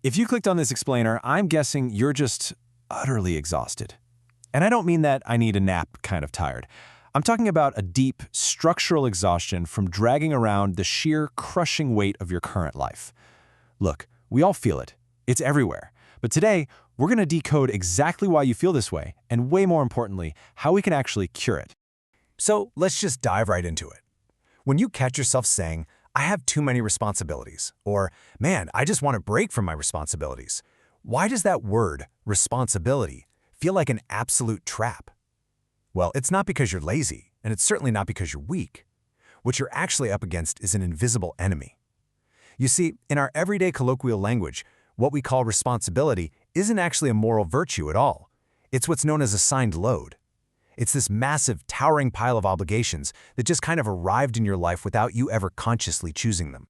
If you clicked on this explainer, I'm guessing you're just utterly exhausted. And I don't mean that I need a nap kind of tired. I'm talking about a deep, structural exhaustion from dragging around the sheer crushing weight of your current life. Look, we all feel it. It's everywhere. But today, we're going to decode exactly why you feel this way, and way more importantly, how we can actually cure it. So let's just dive right into it. When you catch yourself saying, I have too many responsibilities, or, man, I just want a break from my responsibilities, why does that word, responsibility, feel like an absolute trap? Well, it's not because you're lazy, and it's certainly not because you're weak. What you're actually up against is an invisible enemy. You see, in our everyday colloquial language, what we call responsibility isn't actually a moral virtue at all. It's what's known as assigned load. It's this massive, towering pile of obligations that just kind of arrived in your life without you ever consciously choosing them.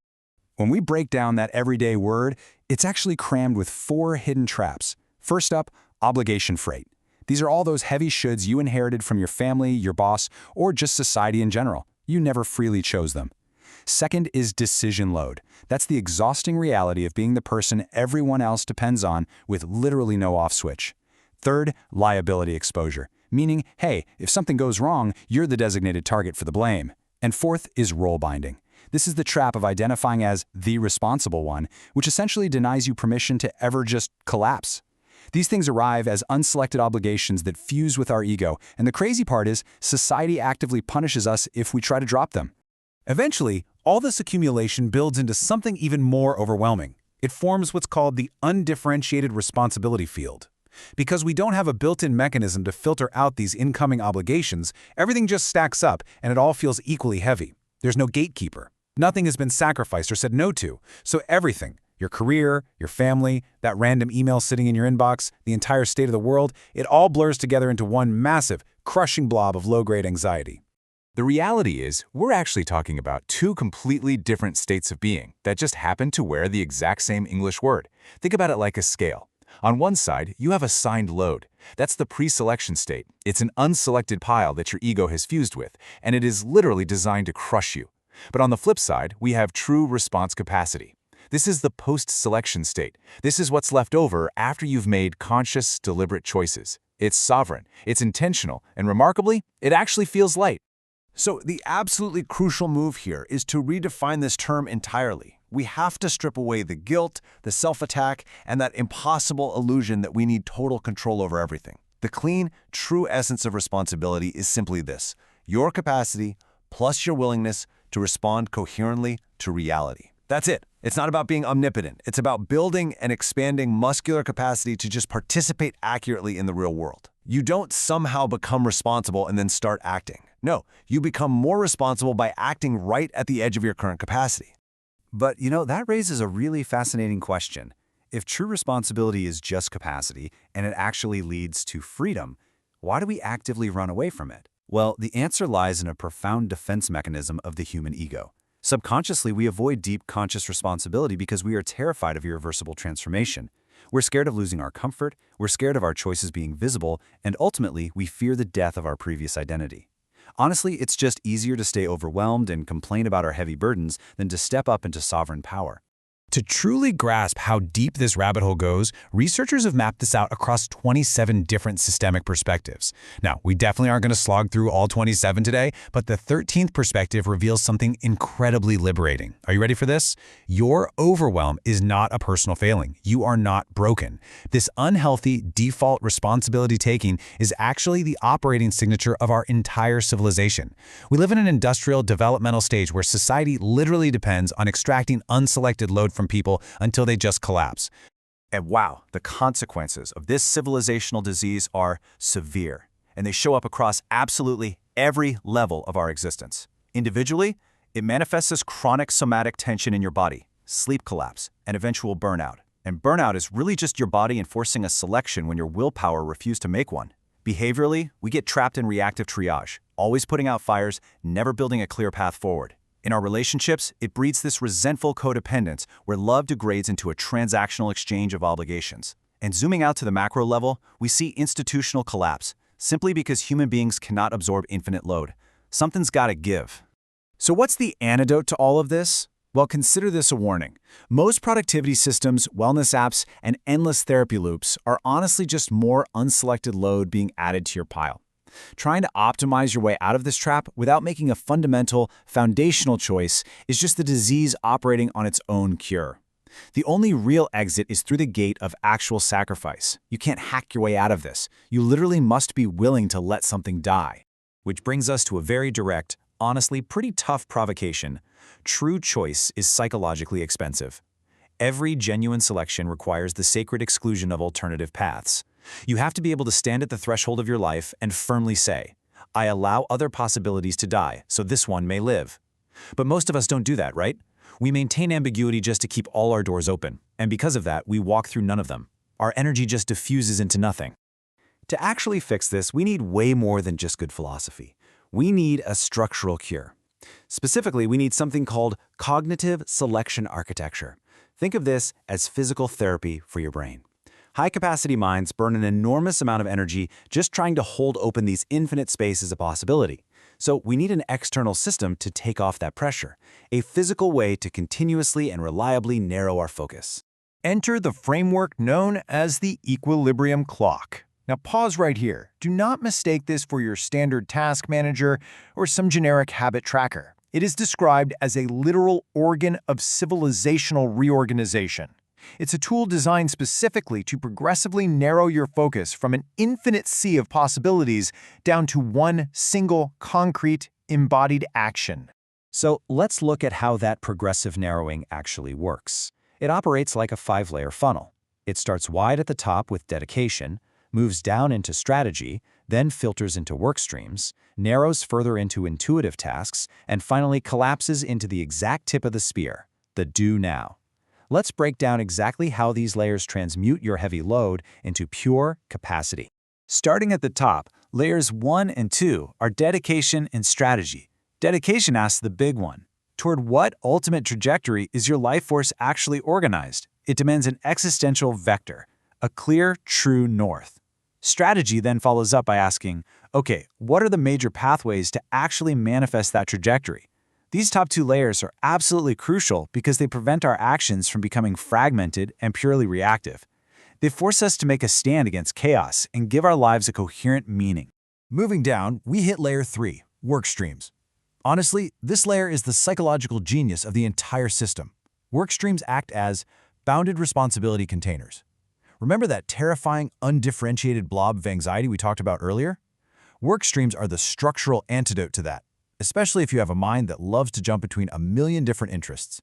When we break down that everyday word, it's actually crammed with 4 hidden traps. First up, obligation freight. These are all those heavy shoulds you inherited from your family, your boss, or just society in general. You never freely chose them. Second is decision load. That's the exhausting reality of being the person everyone else depends on with literally no off switch. Third, liability exposure, meaning, hey, if something goes wrong, you're the designated target for the blame. And fourth is role binding. This is the trap of identifying as the responsible one, which essentially denies you permission to ever just collapse. These things arrive as unselected obligations that fuse with our ego, and the crazy part is, society actively punishes us if we try to drop them. Eventually, all this accumulation builds into something even more overwhelming. It forms what's called the undifferentiated responsibility field. Because we don't have a built-in mechanism to filter out these incoming obligations, everything just stacks up and it all feels equally heavy. There's no gatekeeper. Nothing has been sacrificed or said no to, so everything, your career, your family, that random email sitting in your inbox, the entire state of the world, it all blurs together into one massive, crushing blob of low-grade anxiety. The reality is, we're actually talking about 2 completely different states of being that just happen to wear the exact same English word. Think about it like a scale. On one side, you have assigned load. That's the pre-selection state. It's an unselected pile that your ego has fused with, and it is literally designed to crush you. But on the flip side, we have true response capacity. This is the post-selection state. This is what's left over after you've made conscious, deliberate choices. It's sovereign, it's intentional, and remarkably, it actually feels light. So the absolutely crucial move here is to redefine this term entirely. We have to strip away the guilt, the self-attack, and that impossible illusion that we need total control over everything. The clean, true essence of responsibility is simply this: your capacity plus your willingness to respond coherently to reality. That's it. It's not about being omnipotent. It's about building and expanding muscular capacity to just participate accurately in the real world. You don't somehow become responsible and then start acting. No, you become more responsible by acting right at the edge of your current capacity. But, that raises a really fascinating question. If true responsibility is just capacity, and it actually leads to freedom, why do we actively run away from it? Well, the answer lies in a profound defense mechanism of the human ego. Subconsciously, we avoid deep conscious responsibility because we are terrified of irreversible transformation. We're scared of losing our comfort, we're scared of our choices being visible, and ultimately, we fear the death of our previous identity. Honestly, it's just easier to stay overwhelmed and complain about our heavy burdens than to step up into sovereign power. To truly grasp how deep this rabbit hole goes, researchers have mapped this out across 27 different systemic perspectives. Now, we definitely aren't going to slog through all 27 today, but the 13th perspective reveals something incredibly liberating. Are you ready for this? Your overwhelm is not a personal failing. You are not broken. This unhealthy default responsibility taking is actually the operating signature of our entire civilization. We live in an industrial developmental stage where society literally depends on extracting unselected load from people until they just collapse. And wow, the consequences of this civilizational disease are severe, and they show up across absolutely every level of our existence. Individually, it manifests as chronic somatic tension in your body, sleep collapse, and eventual burnout. And burnout is really just your body enforcing a selection when your willpower refused to make one. Behaviorally, we get trapped in reactive triage, always putting out fires, never building a clear path forward. In our relationships, it breeds this resentful codependence where love degrades into a transactional exchange of obligations. And zooming out to the macro level, we see institutional collapse, simply because human beings cannot absorb infinite load. Something's gotta give. So what's the antidote to all of this? Well, consider this a warning. Most productivity systems, wellness apps, and endless therapy loops are honestly just more unselected load being added to your pile. Trying to optimize your way out of this trap without making a fundamental, foundational choice is just the disease operating on its own cure. The only real exit is through the gate of actual sacrifice. You can't hack your way out of this. You literally must be willing to let something die. Which brings us to a very direct, honestly pretty tough provocation. True choice is psychologically expensive. Every genuine selection requires the sacred exclusion of alternative paths. You have to be able to stand at the threshold of your life and firmly say, I allow other possibilities to die, so this one may live. But most of us don't do that, right? We maintain ambiguity just to keep all our doors open, and because of that, we walk through none of them. Our energy just diffuses into nothing. To actually fix this, we need way more than just good philosophy. We need a structural cure. Specifically, we need something called cognitive selection architecture. Think of this as physical therapy for your brain. High-capacity minds burn an enormous amount of energy just trying to hold open these infinite spaces of possibility. So we need an external system to take off that pressure, a physical way to continuously and reliably narrow our focus. Enter the framework known as the equilibrium clock. Now pause right here. Do not mistake this for your standard task manager or some generic habit tracker. It is described as a literal organ of civilizational reorganization. It's a tool designed specifically to progressively narrow your focus from an infinite sea of possibilities down to one single, concrete, embodied action. So let's look at how that progressive narrowing actually works. It operates like a 5-layer funnel. It starts wide at the top with dedication, moves down into strategy, then filters into work streams, narrows further into intuitive tasks, and finally collapses into the exact tip of the spear, the do now. Let's break down exactly how these layers transmute your heavy load into pure capacity. Starting at the top, layers 1 and 2 are dedication and strategy. Dedication asks the big one. Toward what ultimate trajectory is your life force actually organized? It demands an existential vector, a clear, true north. Strategy then follows up by asking, okay, what are the major pathways to actually manifest that trajectory? These top 2 layers are absolutely crucial because they prevent our actions from becoming fragmented and purely reactive. They force us to make a stand against chaos and give our lives a coherent meaning. Moving down, we hit layer 3, work streams. Honestly, this layer is the psychological genius of the entire system. Work streams act as bounded responsibility containers. Remember that terrifying, undifferentiated blob of anxiety we talked about earlier? Work streams are the structural antidote to that, especially if you have a mind that loves to jump between a million different interests.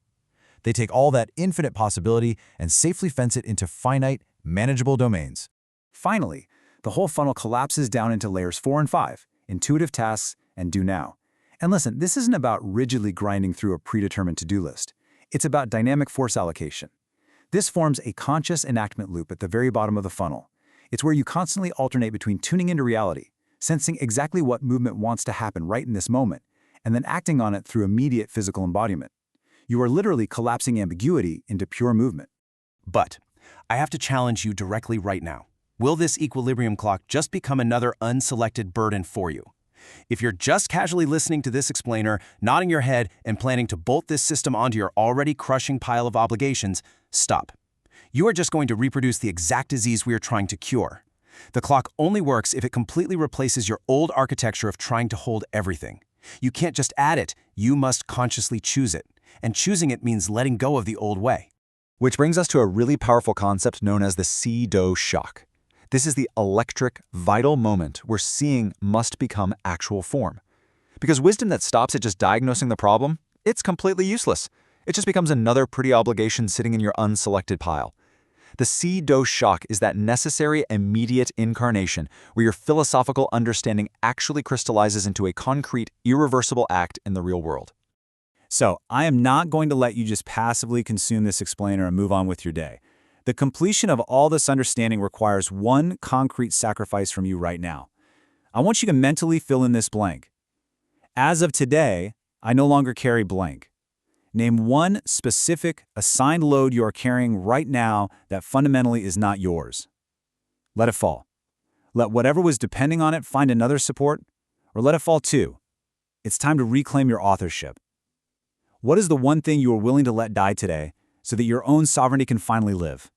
They take all that infinite possibility and safely fence it into finite, manageable domains. Finally, the whole funnel collapses down into layers 4 and 5, intuitive tasks and do now. And listen, this isn't about rigidly grinding through a predetermined to-do list. It's about dynamic force allocation. This forms a conscious enactment loop at the very bottom of the funnel. It's where you constantly alternate between tuning into reality, sensing exactly what movement wants to happen right in this moment, and then acting on it through immediate physical embodiment. You are literally collapsing ambiguity into pure movement. But I have to challenge you directly right now. Will this equilibrium clock just become another unselected burden for you? If you're just casually listening to this explainer, nodding your head, and planning to bolt this system onto your already crushing pile of obligations, stop. You are just going to reproduce the exact disease we are trying to cure. The clock only works if it completely replaces your old architecture of trying to hold everything. You can't just add it, you must consciously choose it. And choosing it means letting go of the old way. Which brings us to a really powerful concept known as the see-do shock. This is the electric, vital moment where seeing must become actual form. Because wisdom that stops at just diagnosing the problem, it's completely useless. It just becomes another pretty obligation sitting in your unselected pile. The see-do shock is that necessary, immediate incarnation where your philosophical understanding actually crystallizes into a concrete, irreversible act in the real world. So, I am not going to let you just passively consume this explainer and move on with your day. The completion of all this understanding requires one concrete sacrifice from you right now. I want you to mentally fill in this blank. As of today, I no longer carry blank. Name one specific, assigned load you are carrying right now that fundamentally is not yours. Let it fall. Let whatever was depending on it find another support, or let it fall too. It's time to reclaim your authorship. What is the one thing you are willing to let die today so that your own sovereignty can finally live?